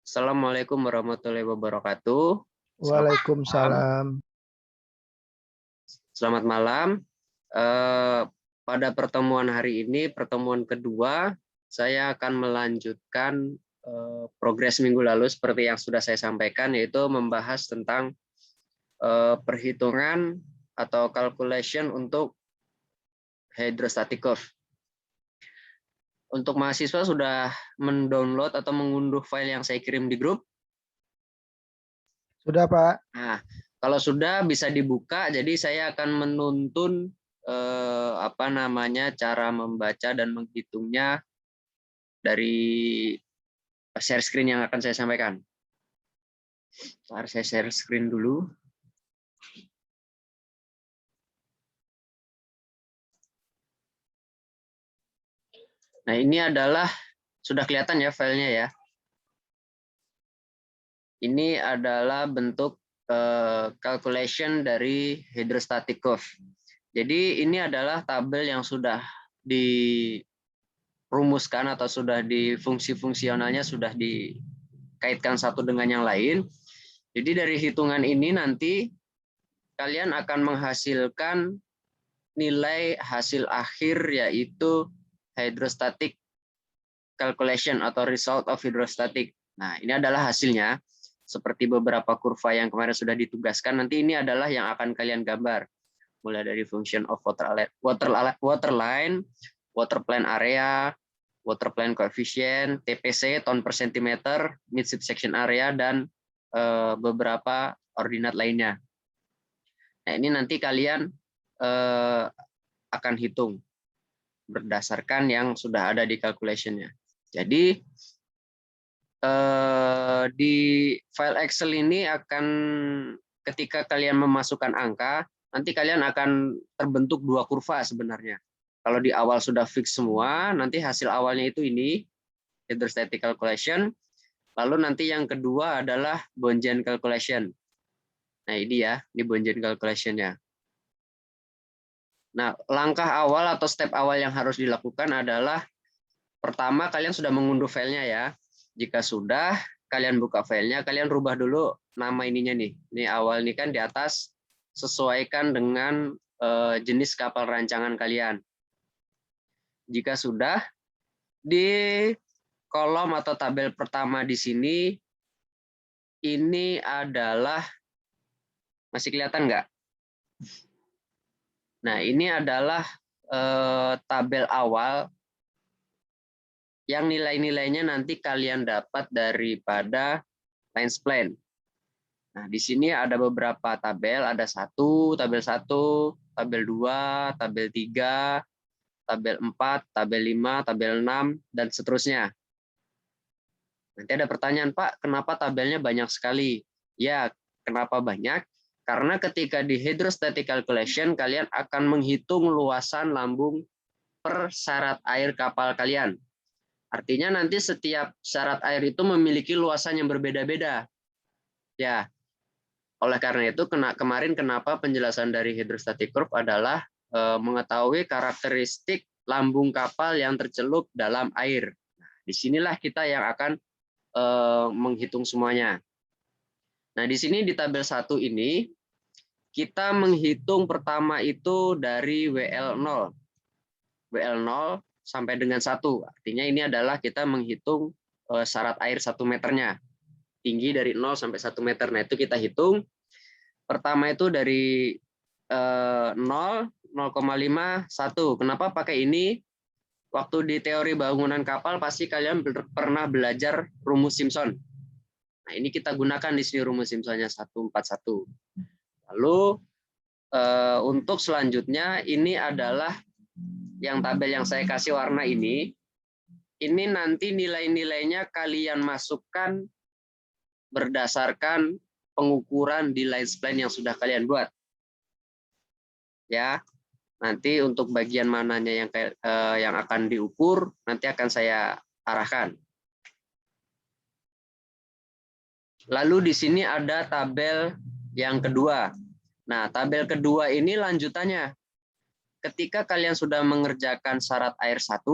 Assalamualaikum warahmatullahi wabarakatuh. Selamat malam. Waalaikumsalam. Selamat malam. Eh, Pada pertemuan hari ini, pertemuan kedua, saya akan melanjutkan progres minggu lalu seperti yang sudah saya sampaikan, yaitu membahas tentang perhitungan atau calculation untuk hydrostatic curve. Untuk mahasiswa sudah mendownload atau mengunduh file yang saya kirim di grup? Sudah, Pak. Nah, kalau sudah bisa dibuka, jadi saya akan menuntun cara membaca dan menghitungnya dari share screen yang akan saya sampaikan. Ntar saya share screen dulu. Nah, ini adalah sudah kelihatan ya filenya ya. Ini adalah bentuk calculation dari hydrostatic curve. Jadi ini adalah tabel yang sudah dirumuskan atau sudah di fungsi-fungsionalnya sudah dikaitkan satu dengan yang lain. Jadi dari hitungan ini nanti kalian akan menghasilkan nilai hasil akhir, yaitu hydrostatic calculation atau result of hydrostatic. Nah, ini adalah hasilnya. Seperti beberapa kurva yang kemarin sudah ditugaskan, nanti ini adalah yang akan kalian gambar. Mulai dari function of water line, water plane area, water plane coefficient, TPC, ton per centimeter, mid subsection area, dan beberapa ordinat lainnya. Nah, ini nanti kalian akan hitung berdasarkan yang sudah ada di calculation-nya. Jadi di file Excel ini akan ketika kalian memasukkan angka, nanti kalian akan terbentuk dua kurva sebenarnya. Kalau di awal sudah fix semua, nanti hasil awalnya itu ini, hydrostatic calculation. Lalu nanti yang kedua adalah Boolean calculation. Nah, ini ya, ini Boolean calculation-nya. Nah, langkah awal atau step awal yang harus dilakukan adalah pertama kalian sudah mengunduh filenya ya. Jika sudah, kalian buka filenya, kalian rubah dulu nama ininya nih. Ini awal ini kan di atas, sesuaikan dengan jenis kapal rancangan kalian. Jika sudah, di kolom atau tabel pertama di sini, ini adalah, masih kelihatan nggak? Nah, ini adalah tabel awal yang nilai-nilainya nanti kalian dapat daripada lines plan. Nah, di sini ada beberapa tabel, ada tabel 1, tabel 2, tabel 3, tabel 4, tabel 5, tabel 6, dan seterusnya. Nanti ada pertanyaan, Pak, kenapa tabelnya banyak sekali? Ya, kenapa banyak? Karena ketika di hydrostatic calculation, kalian akan menghitung luasan lambung per syarat air kapal kalian. Artinya nanti setiap syarat air itu memiliki luasan yang berbeda-beda. Ya, oleh karena itu kemarin kenapa penjelasan dari hydrostatic curve adalah mengetahui karakteristik lambung kapal yang tercelup dalam air. Nah, disinilah kita yang akan menghitung semuanya. Nah, di sini di tabel 1 ini kita menghitung pertama itu dari WL0. WL0 sampai dengan 1. Artinya ini adalah kita menghitung syarat air 1 meternya. Tinggi dari 0 sampai 1 meter. Nah, itu kita hitung. Pertama itu dari 0, 0,5, 1. Kenapa pakai ini? Waktu di teori bangunan kapal pasti kalian pernah belajar rumus Simpson. Nah, ini kita gunakan di sini rumus Simpsonnya 141. Lalu untuk selanjutnya ini adalah yang tabel yang saya kasih warna ini nanti nilai-nilainya kalian masukkan berdasarkan pengukuran di lines plan yang sudah kalian buat. Ya, nanti untuk bagian mananya yang akan diukur nanti akan saya arahkan. Lalu di sini ada tabel yang kedua. Nah, tabel kedua ini lanjutannya. Ketika kalian sudah mengerjakan syarat air 1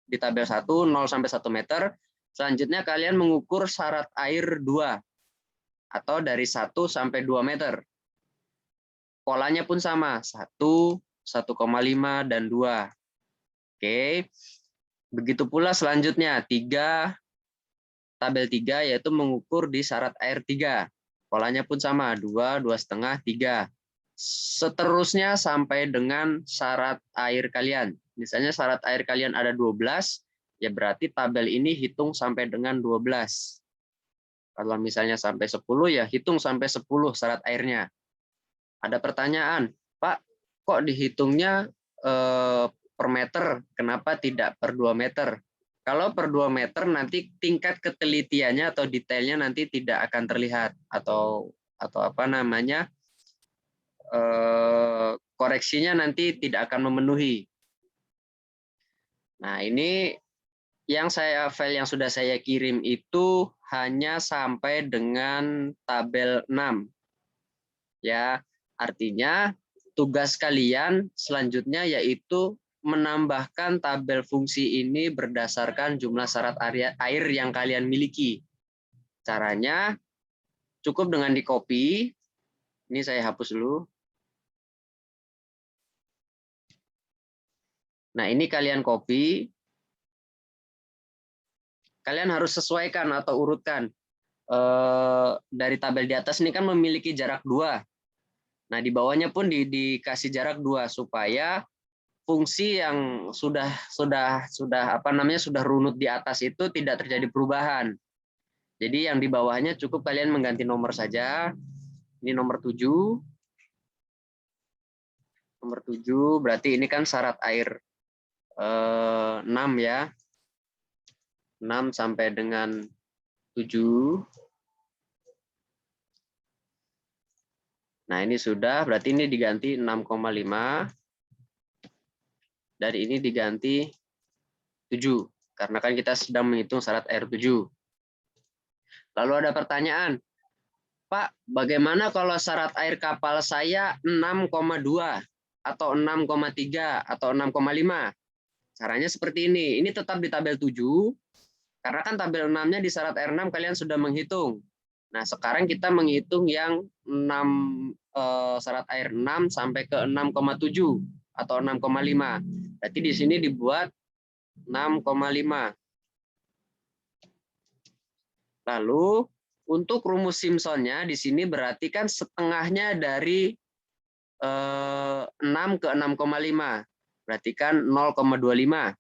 di tabel 1, 0 sampai 1 meter, Selanjutnya kalian mengukur syarat air 2 atau dari 1 sampai 2 meter. Polanya pun sama, 1, 1,5, dan 2. Oke. Begitu pula selanjutnya, tabel 3 yaitu mengukur di syarat air 3. Polanya pun sama, 2, 2,5, 3. Seterusnya sampai dengan syarat air kalian. Misalnya syarat air kalian ada 12, ya berarti tabel ini hitung sampai dengan 12. Kalau misalnya sampai 10, ya hitung sampai 10 syarat airnya. Ada pertanyaan, Pak, kok dihitungnya per meter, kenapa tidak per 2 meter? Kalau per 2 meter nanti tingkat ketelitiannya atau detailnya nanti tidak akan terlihat atau apa namanya koreksinya nanti tidak akan memenuhi. Nah, ini file yang sudah saya kirim itu hanya sampai dengan tabel 6. Ya, artinya tugas kalian selanjutnya yaitu menambahkan tabel fungsi ini berdasarkan jumlah syarat air yang kalian miliki. Caranya cukup dengan di-copy. Ini saya hapus dulu. Nah, ini kalian copy. Kalian harus sesuaikan atau urutkan. Dari tabel di atas ini kan memiliki jarak 2. Nah, di bawahnya pun dikasih jarak 2 supaya fungsi yang sudah runut di atas itu tidak terjadi perubahan. Jadi yang di bawahnya cukup kalian mengganti nomor saja. Ini nomor 7. Nomor 7 berarti ini kan syarat air 6 ya. 6 sampai dengan 7. Nah, ini sudah, berarti ini diganti 6,5. Dan ini diganti 7. Karena kan kita sedang menghitung syarat air 7. Lalu ada pertanyaan, Pak, bagaimana kalau syarat air kapal saya 6,2 atau 6,3 atau 6,5? Caranya seperti ini. Ini tetap di tabel 7, karena kan tabel 6-nya di syarat air 6 kalian sudah menghitung. Nah, sekarang kita menghitung yang syarat air 6 sampai ke 6,7 atau 6,5. Berarti di sini dibuat 6,5. Lalu untuk rumus Simpson-nya di sini berarti kan setengahnya dari 6 ke 6,5. Berarti kan 0,25.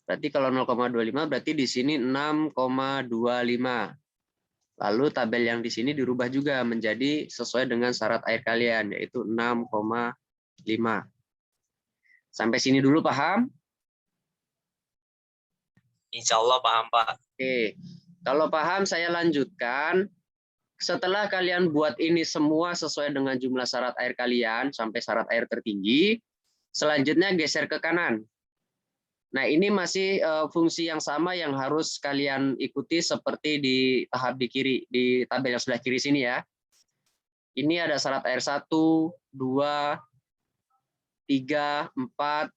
Berarti kalau 0,25 berarti di sini 6,25. Lalu tabel yang di sini dirubah juga menjadi sesuai dengan syarat air kalian, yaitu 6,5. Sampai sini dulu paham? Insya Allah paham, Pak. Oke. Kalau paham, saya lanjutkan. Setelah kalian buat ini semua sesuai dengan jumlah syarat air kalian, sampai syarat air tertinggi, selanjutnya geser ke kanan. Nah, ini masih fungsi yang sama yang harus kalian ikuti seperti di tahap di kiri, di tabel yang sebelah kiri sini ya. Ini ada syarat air 1, 2, 3, 4,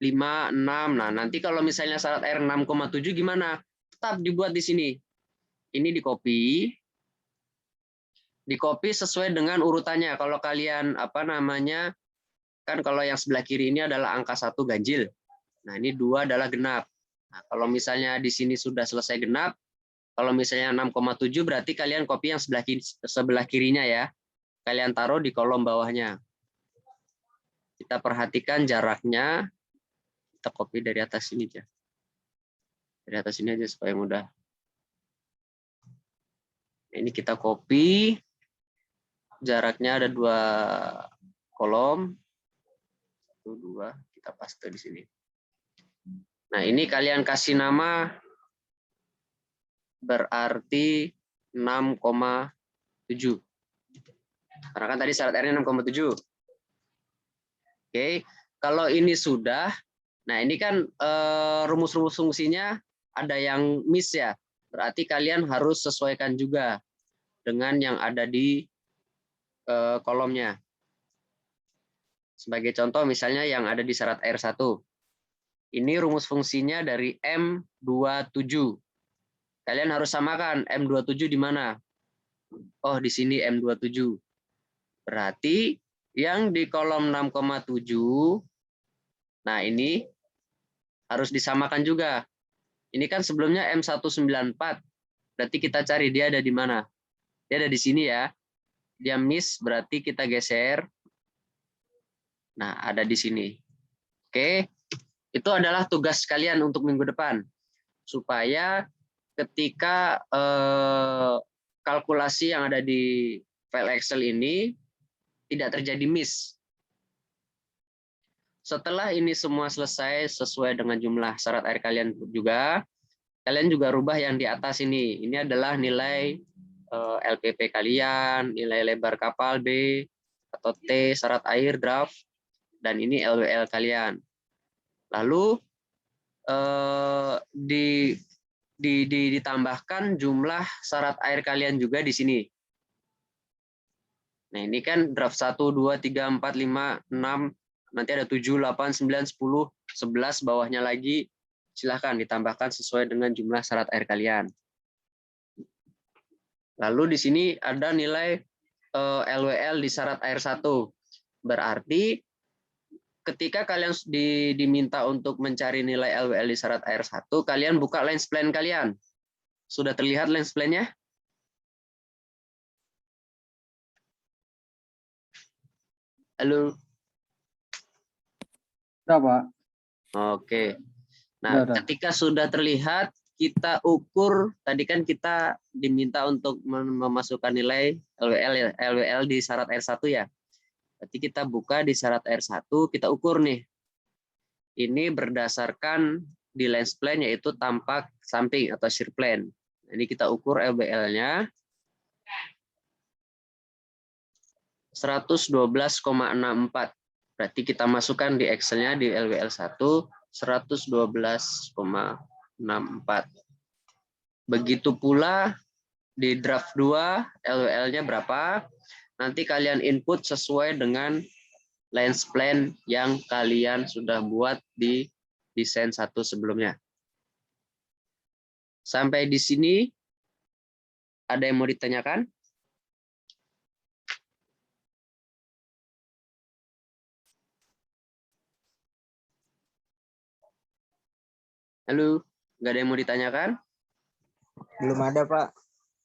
5, 6. Nah, nanti kalau misalnya syarat air 6,7 gimana? Tetap dibuat di sini. Ini di-copy. Di-copy sesuai dengan urutannya. Kalau kalian kan kalau yang sebelah kiri ini adalah angka 1 ganjil. Nah, ini 2 adalah genap. Nah, kalau misalnya di sini sudah selesai genap, kalau misalnya 6,7 berarti kalian copy yang sebelah kirinya ya. Kalian taruh di kolom bawahnya. Kita perhatikan jaraknya. Kita copy dari atas sini aja. Dari atas sini aja supaya mudah. Ini kita copy. Jaraknya ada 2 kolom. 1, 2. Kita paste di sini. Nah, ini kalian kasih nama berarti 6,7. Karena kan tadi syarat R-nya 6,7. Oke, kalau ini sudah, nah ini kan rumus-rumus fungsinya ada yang miss ya. Berarti kalian harus sesuaikan juga dengan yang ada di kolomnya. Sebagai contoh misalnya yang ada di syarat R1. Ini rumus fungsinya dari M27. Kalian harus samakan M27 di mana? Oh, di sini M27. Berarti yang di kolom 6,7, nah ini harus disamakan juga. Ini kan sebelumnya M194. Berarti kita cari dia ada di mana? Dia ada di sini ya. Dia miss, berarti kita geser. Nah, ada di sini. Oke, itu adalah tugas kalian untuk minggu depan. Supaya ketika kalkulasi yang ada di file Excel ini tidak terjadi miss. Setelah ini semua selesai sesuai dengan jumlah syarat air kalian juga, kalian juga rubah yang di atas ini. Ini adalah nilai LPP kalian, nilai lebar kapal B atau T syarat air draft, dan ini LWL kalian. Lalu ditambahkan jumlah syarat air kalian juga di sini. Nah, ini kan draft 1, 2, 3, 4, 5, 6, nanti ada 7, 8, 9, 10, 11, bawahnya lagi. Silahkan ditambahkan sesuai dengan jumlah syarat air kalian. Lalu di sini ada nilai LWL di syarat air 1. Berarti ketika kalian diminta untuk mencari nilai LWL di syarat air 1, kalian buka lines plan kalian. Sudah terlihat lines plan-nya? Halo? Sudah, Pak. Oke. Nah, Sudah. ketika sudah terlihat, kita ukur, tadi kan kita diminta untuk memasukkan nilai LWL di syarat air 1 ya. Berarti kita buka di syarat air 1, kita ukur nih. Ini berdasarkan di lines plan yaitu tampak samping atau shear plan. Ini kita ukur LWL-nya 112,64. Berarti kita masukkan di Excel-nya di LWL 1 112,64. Begitu pula di draft 2 LWL-nya berapa? Nanti kalian input sesuai dengan lines plan yang kalian sudah buat di desain 1 sebelumnya. Sampai di sini ada yang mau ditanyakan? Halo, nggak ada yang mau ditanyakan? Belum ada, Pak.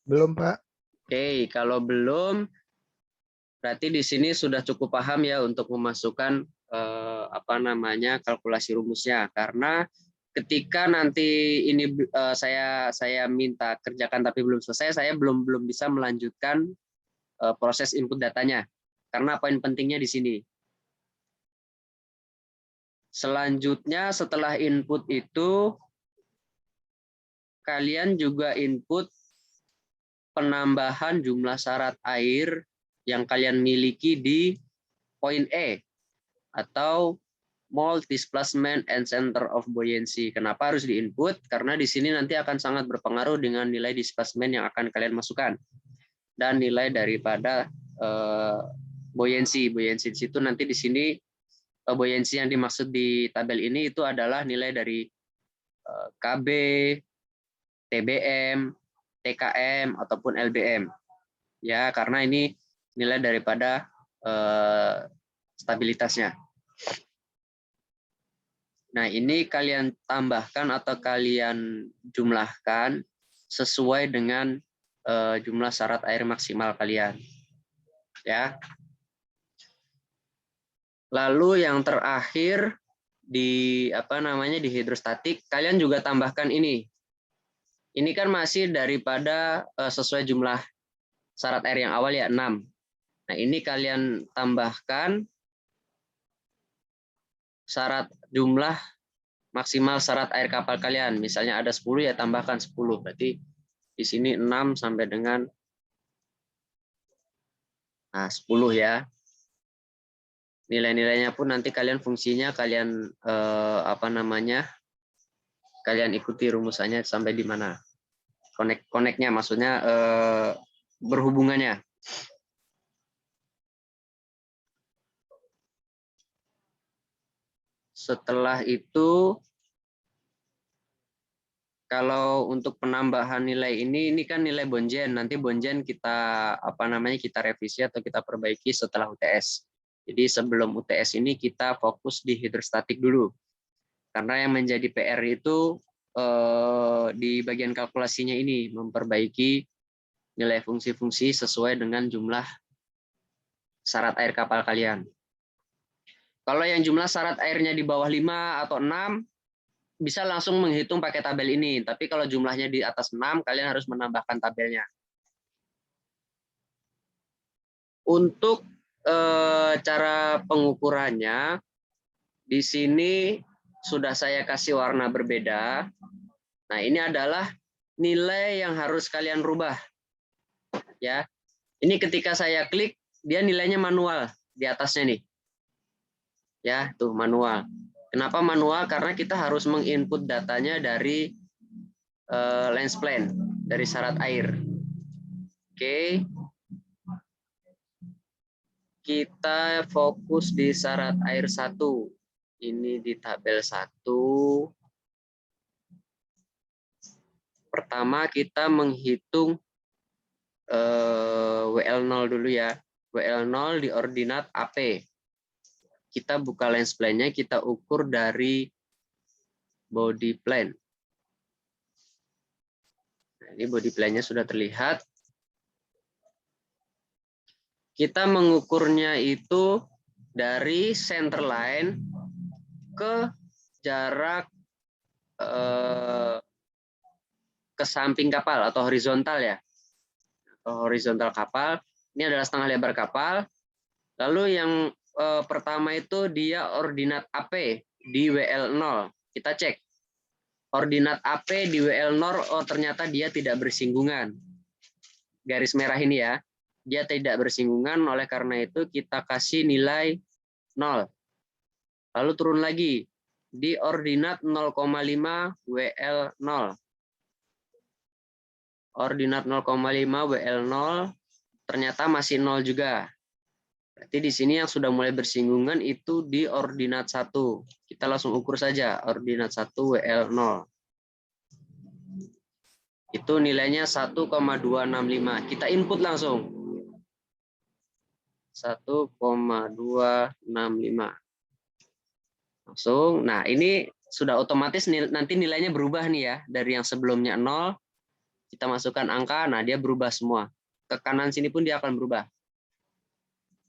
Belum, Pak. Oke, kalau belum, berarti di sini sudah cukup paham ya untuk memasukkan kalkulasi rumusnya. Karena ketika nanti ini saya minta kerjakan tapi belum selesai, saya belum bisa melanjutkan proses input datanya. Karena poin pentingnya di sini. Selanjutnya setelah input itu, kalian juga input penambahan jumlah syarat air yang kalian miliki di poin E atau mold displacement and center of buoyancy. Kenapa harus diinput? Karena di sini nanti akan sangat berpengaruh dengan nilai displacement yang akan kalian masukkan dan nilai daripada buoyancy. Buoyancy di situ nanti di sini buoyancy yang dimaksud di tabel ini itu adalah nilai dari KB, TBM, TKM ataupun LBM. Ya, karena ini nilai daripada stabilitasnya. Nah, ini kalian tambahkan atau kalian jumlahkan sesuai dengan jumlah syarat air maksimal kalian. Ya. Lalu yang terakhir di di hidrostatik, kalian juga tambahkan ini. Ini kan masih daripada sesuai jumlah syarat air yang awal ya 6. Nah, ini kalian tambahkan syarat jumlah maksimal syarat air kapal kalian. Misalnya ada 10 ya tambahkan 10. Berarti di sini 6 sampai dengan 10 ya. Nilai-nilainya pun nanti kalian fungsinya kalian kalian ikuti rumusannya sampai di mana. Connect-nya maksudnya berhubungannya. Setelah itu Kalau untuk penambahan nilai ini kan nilai bonjen. Nanti bonjen kita kita revisi atau kita perbaiki setelah UTS. Jadi sebelum UTS ini kita fokus di hidrostatik dulu. Karena yang menjadi PR itu di bagian kalkulasinya ini memperbaiki nilai fungsi-fungsi sesuai dengan jumlah syarat air kapal kalian. Kalau yang jumlah syarat airnya di bawah 5 atau 6 bisa langsung menghitung pakai tabel ini. Tapi kalau jumlahnya di atas 6, kalian harus menambahkan tabelnya. Untuk cara pengukurannya, di sini sudah saya kasih warna berbeda. Nah, ini adalah nilai yang harus kalian rubah. Ya, ini ketika saya klik, dia nilainya manual di atasnya nih. Ya, tuh manual. Kenapa manual? Karena kita harus menginput datanya dari lens plan, dari syarat air. Oke. Kita fokus di syarat air 1. Ini di tabel 1. Pertama kita menghitung WL0 dulu ya. WL0 di ordinat AP. Kita buka lens plan-nya, kita ukur dari body plan. Nah, ini body plan-nya sudah terlihat. Kita mengukurnya itu dari center line ke jarak ke samping kapal atau horizontal ya. Atau horizontal kapal. Ini adalah setengah lebar kapal. Lalu yang pertama itu dia ordinat AP di WL0. Kita cek. Ordinat AP di WL0, oh ternyata dia tidak bersinggungan. Garis merah ini ya. Dia tidak bersinggungan, oleh karena itu kita kasih nilai 0. Lalu turun lagi. Di ordinat 0,5 WL0. Ordinat 0,5 WL0 ternyata masih 0 juga. Berarti di sini yang sudah mulai bersinggungan itu di ordinat 1. Kita langsung ukur saja ordinat 1 WL0. Itu nilainya 1,265. Kita input langsung. 1,265. Langsung. Nah, ini sudah otomatis nanti nilainya berubah nih ya. Dari yang sebelumnya 0, kita masukkan angka, nah dia berubah semua. Ke kanan sini pun dia akan berubah.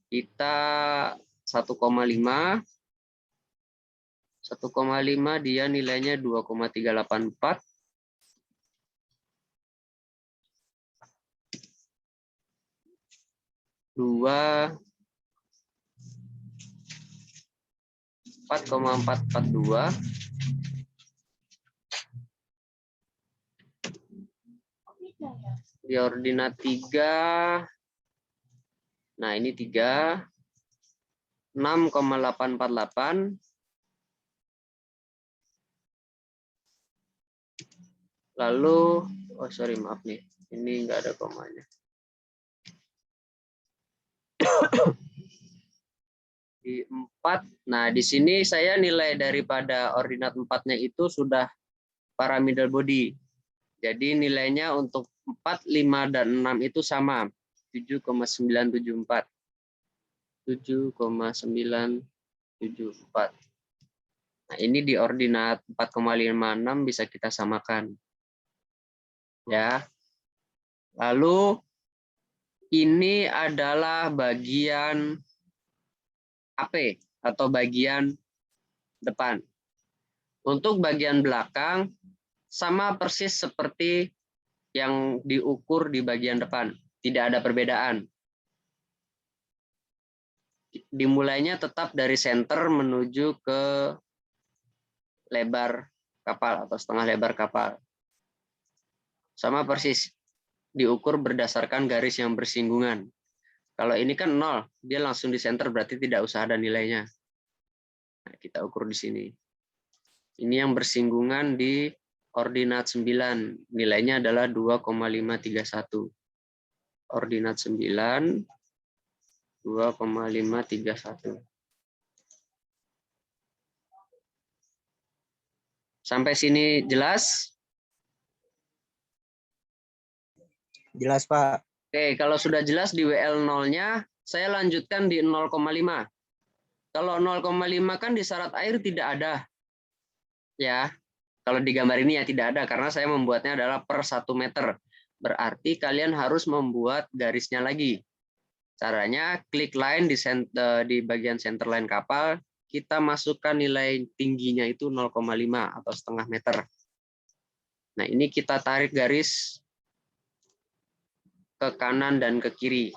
Kita 1,5. 1,5 dia nilainya 2,384. Dua 4,442. Di ordinat 3. Nah, ini 3. 6,848. Lalu, oh sorry maaf nih, ini enggak ada komanya. Di 4. Nah, di sini saya nilai daripada ordinat 4-nya itu sudah para middle body. Jadi nilainya untuk 4, 5, dan 6 itu sama. 7,974. 7,974. Nah, ini di ordinat 4,56 bisa kita samakan. Ya. Lalu ini adalah bagian AP atau bagian depan. Untuk bagian belakang sama persis seperti yang diukur di bagian depan. Tidak ada perbedaan. Dimulainya tetap dari center menuju ke lebar kapal atau setengah lebar kapal. Sama persis. Diukur berdasarkan garis yang bersinggungan. Kalau ini kan 0, dia langsung di center, berarti tidak usah ada nilainya. Nah, kita ukur di sini. Ini yang bersinggungan di ordinat 9. Nilainya adalah 2,531. Ordinat 9, 2,531. Sampai sini jelas? Jelas, Pak. Oke, kalau sudah jelas di WL0-nya, saya lanjutkan di 0,5. Kalau 0,5 kan di syarat air tidak ada. Ya, kalau di gambar ini ya tidak ada, karena saya membuatnya adalah per 1 meter. Berarti kalian harus membuat garisnya lagi. Caranya, klik line di bagian center line kapal, kita masukkan nilai tingginya itu 0,5 atau setengah meter. Nah, ini kita tarik garis ke kanan dan ke kiri.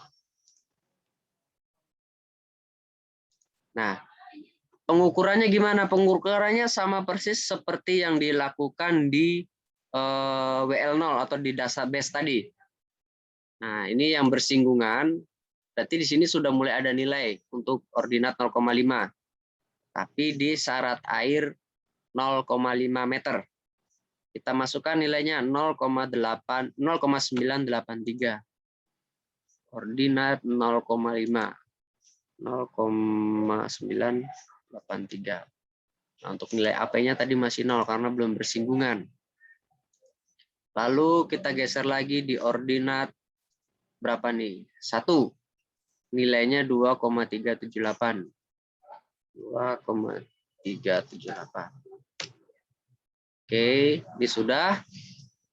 Nah, pengukurannya gimana? Pengukurannya sama persis seperti yang dilakukan di WL0 atau di database tadi. Nah, ini yang bersinggungan, berarti di sini sudah mulai ada nilai untuk ordinat 0,5. Tapi di syarat air 0,5 meter. Kita masukkan nilainya 0,983. Ordinat 0,5. 0,983. Nah, untuk nilai AP-nya tadi masih 0 karena belum bersinggungan. Lalu kita geser lagi di ordinat berapa nih? 1. Nilainya 2,378. 2,378. Oke, ini sudah.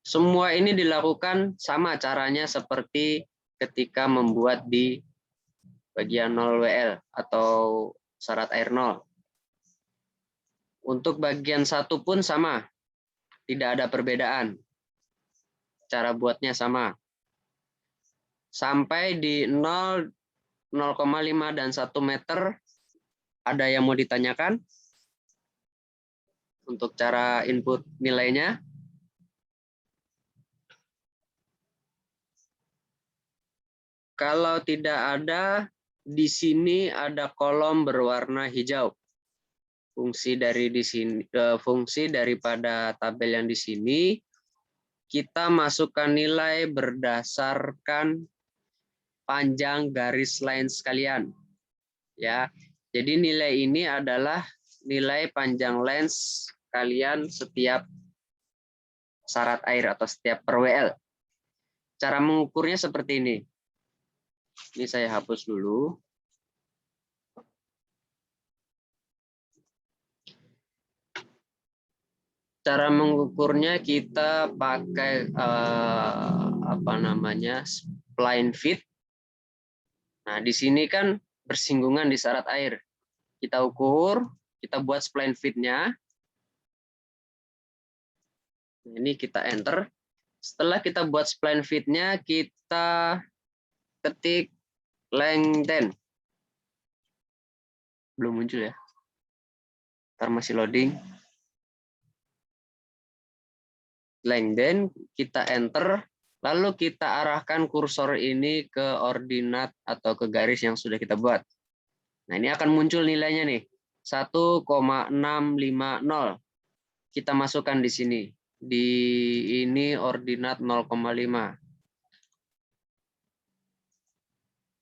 Semua ini dilakukan sama caranya seperti ketika membuat di bagian 0 WL atau syarat air 0. Untuk bagian 1 pun sama. Tidak ada perbedaan. Cara buatnya sama. Sampai di 0, 0,5 dan 1 meter, ada yang mau ditanyakan? Untuk cara input nilainya. Kalau tidak ada, di sini ada kolom berwarna hijau. Fungsi daripada tabel yang di sini, kita masukkan nilai berdasarkan panjang garis line sekalian. Ya, jadi nilai ini adalah nilai panjang lens kalian setiap syarat air atau setiap per WL. Cara mengukurnya seperti ini. Ini saya hapus dulu. Cara mengukurnya kita pakai spline feet. Nah, di sini kan bersinggungan di syarat air. Kita ukur, kita buat spline feet-nya. Ini kita enter. Setelah kita buat spline feet-nya, kita ketik lengthen. Belum muncul ya. Ntar masih loading. Lengthen, kita enter. Lalu kita arahkan kursor ini ke ordinat atau ke garis yang sudah kita buat. Nah, ini akan muncul nilainya nih. 1,650. Kita masukkan di sini. Di ini ordinat 0,5.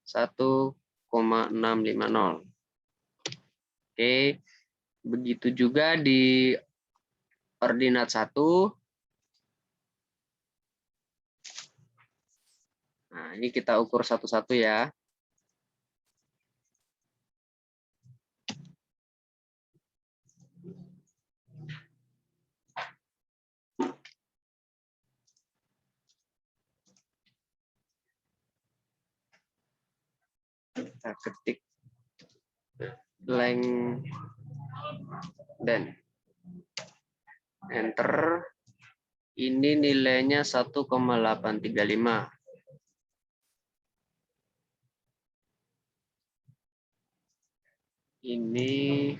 1,650. Oke. Begitu juga di ordinat 1. Nah, ini kita ukur satu-satu ya. Kita ketik lengthen. Enter. Ini nilainya 1,835. Ini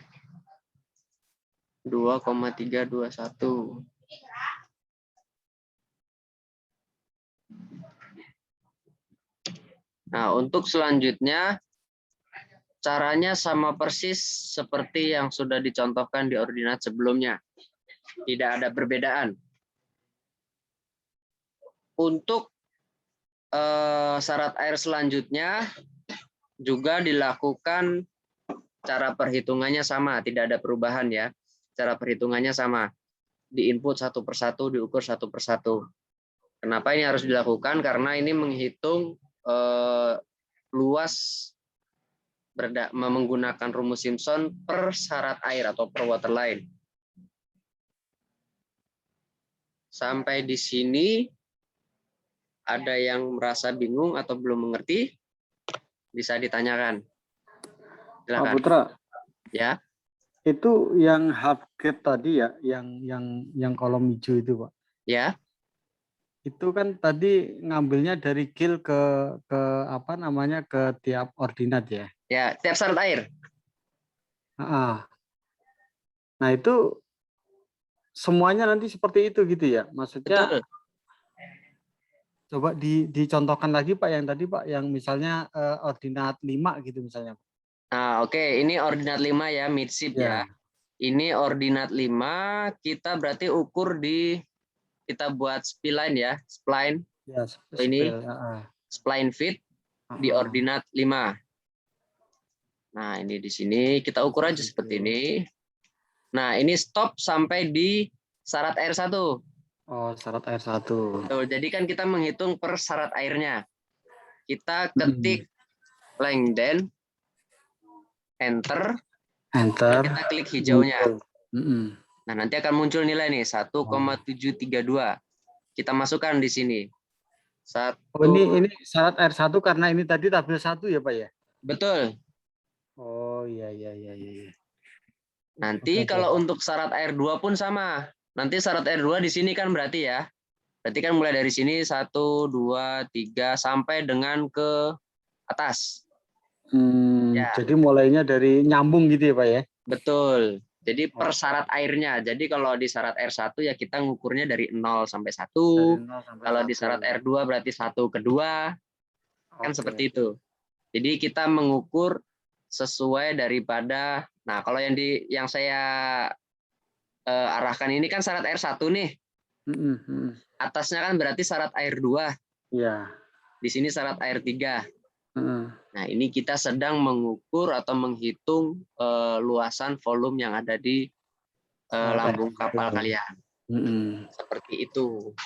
2,321. Nah, untuk selanjutnya caranya sama persis seperti yang sudah dicontohkan di ordinat sebelumnya. Tidak ada perbedaan. Untuk syarat air selanjutnya juga dilakukan cara perhitungannya sama, tidak ada perubahan ya. Cara perhitungannya sama. Di input satu persatu, diukur satu persatu. Kenapa ini harus dilakukan? Karena ini menghitung luas menggunakan rumus Simpson per syarat air atau per water line. Sampai di sini ada yang merasa bingung atau belum mengerti? Bisa ditanyakan. Pak Silakan. Putra, Ya. itu yang half gap tadi ya, yang kolom hijau itu, Pak. Ya. Itu kan tadi ngambilnya dari gil ke apa namanya, ke tiap ordinat ya. Ya, tiap syarat air. Nah, itu semuanya nanti seperti itu gitu ya. Maksudnya Betul. coba dicontohkan lagi Pak yang tadi Pak, yang misalnya ordinat 5 gitu misalnya. Nah, oke, ini ordinat 5 ya, midship ya. Ini ordinat 5, kita berarti ukur kita buat spline ya, spline. Ya, Ini spell. spline fit di ordinat 5. Nah, ini di sini kita ukur aja seperti ini. Nah, ini stop sampai di syarat air 1. Oh, syarat air 1. Tuh, jadi kan kita menghitung per syarat airnya. Kita ketik lengden, enter, kita klik hijaunya. Nah, nanti akan muncul nilai nih 1,732. Kita masukkan di sini. Ini syarat air 1 karena ini tadi tabel 1 ya Pak ya? Betul. Oh iya. Nanti kalau untuk syarat air 2 pun sama. Nanti syarat air 2 di sini kan berarti ya. Berarti kan mulai dari sini 1, 2, 3 sampai dengan ke atas. Ya. Jadi mulainya dari nyambung gitu ya Pak ya? Betul. Jadi per syarat airnya. Jadi kalau di syarat air 1 ya kita ngukurnya dari 0 sampai 1. Kalau di syarat air 2 berarti 1 ke 2. Kan seperti itu. Jadi kita mengukur sesuai daripada, nah kalau yang saya arahkan ini kan syarat air 1 nih. Atasnya kan berarti syarat air 2. Iya. Di sini syarat air 3. Nah, ini kita sedang mengukur atau menghitung luasan volume yang ada di lambung kapal kalian. Seperti itu.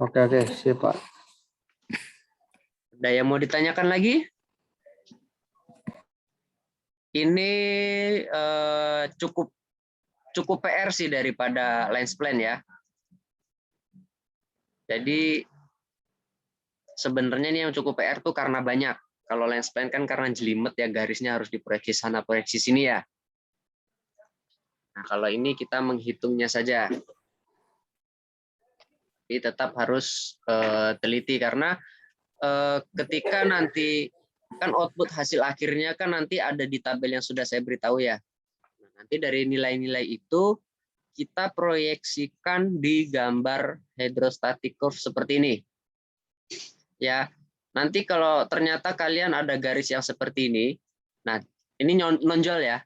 Oke, siap Pak. Ada yang mau ditanyakan lagi? Ini cukup PR sih daripada lines plan ya. Jadi sebenarnya ini yang cukup PR tuh karena banyak. Kalau lines plan kan karena jelimet ya, garisnya harus diproyeksi sana, proyeksi sini ya. Nah, kalau ini kita menghitungnya saja. Jadi tetap harus teliti karena ketika nanti kan output hasil akhirnya kan nanti ada di tabel yang sudah saya beritahu ya. Nah, nanti dari nilai-nilai itu kita proyeksikan di gambar hydrostatic curve seperti ini. Ya, nanti kalau ternyata kalian ada garis yang seperti ini, nah ini nonjol ya,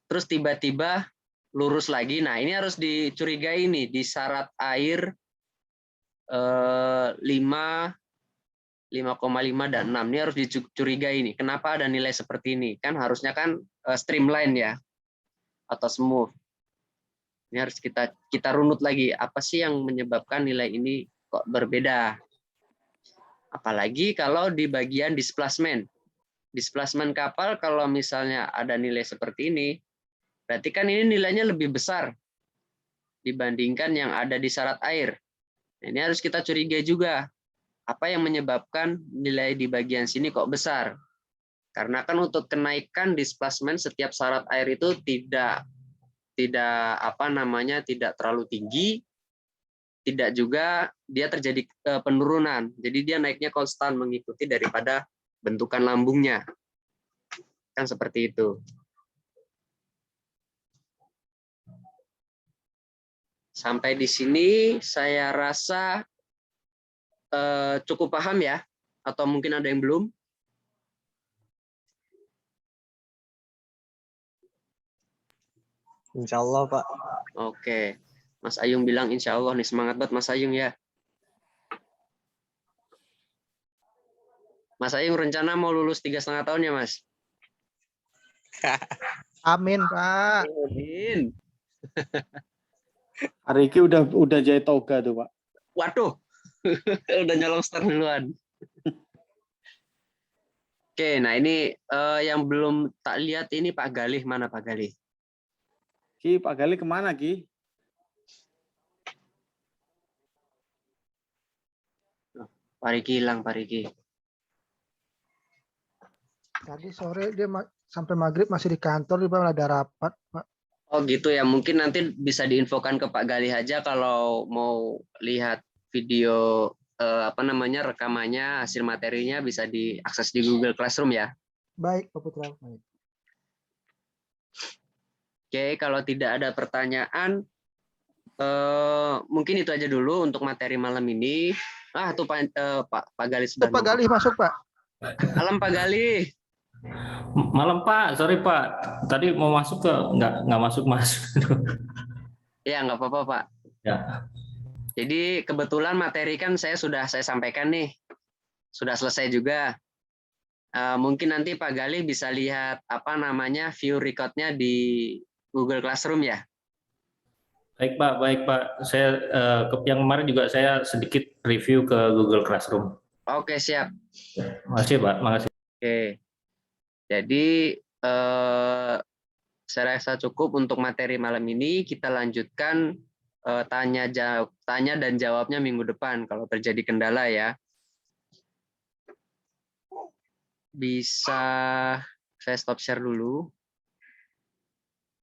terus tiba-tiba lurus lagi, nah ini harus dicurigai nih di syarat air 5, 5,5 dan 6, ini harus dicurigai nih, kenapa ada nilai seperti ini, kan harusnya kan streamline ya, atau smooth. Ini harus kita runut lagi, apa sih yang menyebabkan nilai ini kok berbeda. Apalagi kalau di bagian displacement. Displacement kapal kalau misalnya ada nilai seperti ini, berarti kan ini nilainya lebih besar dibandingkan yang ada di syarat air. Ini harus kita curigai juga. Apa yang menyebabkan nilai di bagian sini kok besar? Karena kan untuk kenaikan displacement setiap syarat air itu tidak terlalu tinggi, tidak juga dia terjadi penurunan. Jadi dia naiknya konstan mengikuti daripada bentukan lambungnya. Kan seperti itu. Sampai di sini saya rasa cukup paham ya? Atau mungkin ada yang belum? Insya Allah, Pak. Oke. Mas Ayung bilang insya Allah nih, semangat banget Mas Ayung ya. Mas Ayung rencana mau lulus 3,5 tahun ya Mas? Amin, Pak. Amin. Hari ini udah jahit toga tuh Pak. Waduh, udah nyolong start duluan. Oke, nah ini yang belum tak lihat ini Pak Galih, mana Pak Galih? Ki, Pak Gali kemana Ki? Pak Riki hilang, Pak Riki. Tadi sore dia sampai maghrib masih di kantor, dia bilang ada rapat, Pak. Oh gitu ya, mungkin nanti bisa diinfokan ke Pak Galih aja kalau mau lihat video apa namanya rekamannya, hasil materinya bisa diakses di Google Classroom ya. Baik, Pak Putra. Baik. Oke, kalau tidak ada pertanyaan, mungkin itu aja dulu untuk materi malam ini. Tuh Pak Galih sudah Pak Galih masuk, Pak. Malam Pak Galih. Malam Pak, sorry Pak. Tadi mau masuk ke nggak masuk. Ya nggak apa-apa Pak. Ya. Jadi kebetulan materi kan saya sampaikan nih, sudah selesai juga. Mungkin nanti Pak Galih bisa lihat apa namanya view recordnya di Google Classroom ya. Baik Pak. Saya yang kemarin juga saya sedikit review ke Google Classroom. Oke siap. Makasih Pak, makasih. Oke. Jadi saya rasa cukup untuk materi malam ini. Kita lanjutkan tanya dan jawabnya minggu depan kalau terjadi kendala ya. Bisa saya stop share dulu.